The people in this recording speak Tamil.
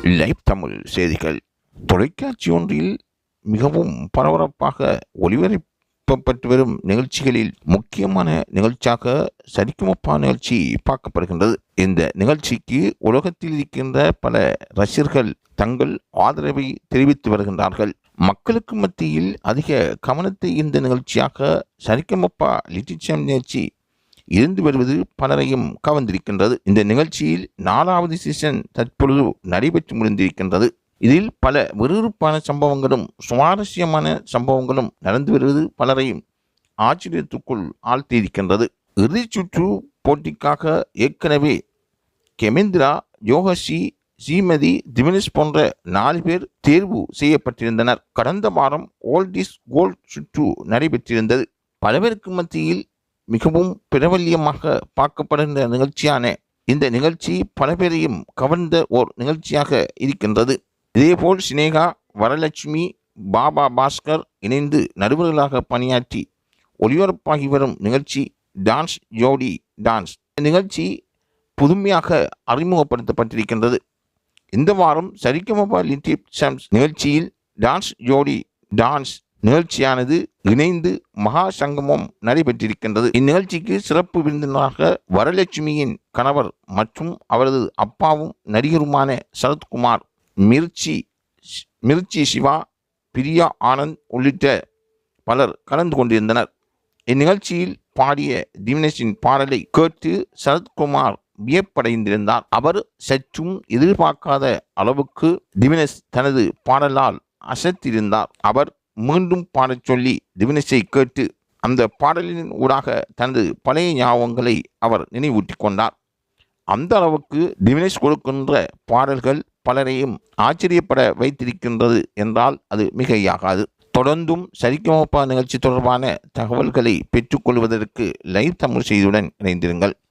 லைவ் தமிழ் செய்திகள். தொலைக்காட்சி ஒன்றில் மிகவும் பரபரப்பாக ஒளிபரப்பப்பட்டு வரும் நிகழ்ச்சிகளில் முக்கியமான நிகழ்ச்சியாக சரிக்குமப்பா நிகழ்ச்சி பார்க்கப்படுகின்றது. இந்த நிகழ்ச்சிக்கு உலகத்தில் இருக்கின்ற பல ரசிகர்கள் தங்கள் ஆதரவை தெரிவித்து வருகின்றார்கள். மக்களுக்கு மத்தியில் அதிக கவனத்தை இந்த நிகழ்ச்சியாக சரிக்குமப்பா லிட்டில் சாம்பியன் நிகழ்ச்சி இருந்து வருவது பலரையும் கவர்ந்திருக்கின்றது. இந்த நிகழ்ச்சியில் 4வது சீசன் தற்பொழுது நடைபெற்று முடிந்திருக்கின்றது. இதில் பல விறுவிறுப்பான சம்பவங்களும் சுவாரஸ்யமான சம்பவங்களும் நடந்து வருவது பலரையும் ஆச்சரியத்துக்குள் ஆழ்த்தியிருக்கின்றது. இறுதிச்சுற்று போட்டிக்காக ஏற்கனவே கெமேந்திரா, யோகசி, ஸ்ரீமதி, திவினேஷ் போன்ற 4 பேர் தேர்வு செய்யப்பட்டிருந்தனர். கடந்த வாரம் ஓல்ட் இஸ் கோல்ட் சுற்று நடைபெற்றிருந்தது. பலருக்கு மத்தியில் மிகவும் பிரபல்யமாக பார்க்கப்படுகின்ற நிகழ்ச்சியான இந்த நிகழ்ச்சி பல பேரையும் கவர்ந்த ஓர் நிகழ்ச்சியாக இருக்கின்றது. இதேபோல் சினேகா, வரலட்சுமி, பாபா பாஸ்கர் இணைந்து நடுவர்களாக பணியாற்றி ஒளிபரப்பாகி வரும் நிகழ்ச்சி டான்ஸ் ஜோடி டான்ஸ். இந்த நிகழ்ச்சி புதுமையாக அறிமுகப்படுத்தப்பட்டிருக்கின்றது. இந்த வாரம் சரிகமபா லிட்டில் சாம்பியன் நிகழ்ச்சியில் டான்ஸ் ஜோடி டான்ஸ் நிகழ்ச்சியானது இணைந்து மகா சங்கமம் நடைபெற்றிருக்கின்றது. இந்நிகழ்ச்சிக்கு சிறப்பு விருந்தினராக வரலட்சுமியின் கணவர் மற்றும் அவரது அப்பாவும் நடிகருமான சரத்குமார், மிர்ச்சி சிவா, பிரியா ஆனந்த் உள்ளிட்ட பலர் கலந்து கொண்டிருந்தனர். இந்நிகழ்ச்சியில் பாடிய திவினேஷின் பாடலை கேட்டு சரத்குமார் வியப்படைந்திருந்தார். அவர் சற்றும் எதிர்பார்க்காத அளவுக்கு திவினேஷ் தனது பாடலால் அசத்திருந்தார். அவர் மீண்டும் பாடச் சொல்லி திவினேஷை கேட்டு அந்த பாடலின் ஊடாக தனது பழைய ஞாபகங்களை அவர் நினைவூட்டி கொண்டார். அந்த அளவுக்கு திவினேஷ் கொடுக்கின்ற பாடல்கள் பலரையும் ஆச்சரியப்பட வைத்திருக்கின்றது என்றால் அது மிகையாகாது. தொடர்ந்தும் சரிகமபா நிகழ்ச்சி தொடர்பான தகவல்களை பெற்றுக்கொள்வதற்கு லைவ் தமிழ் செய்தியுடன் இணைந்திருங்கள்.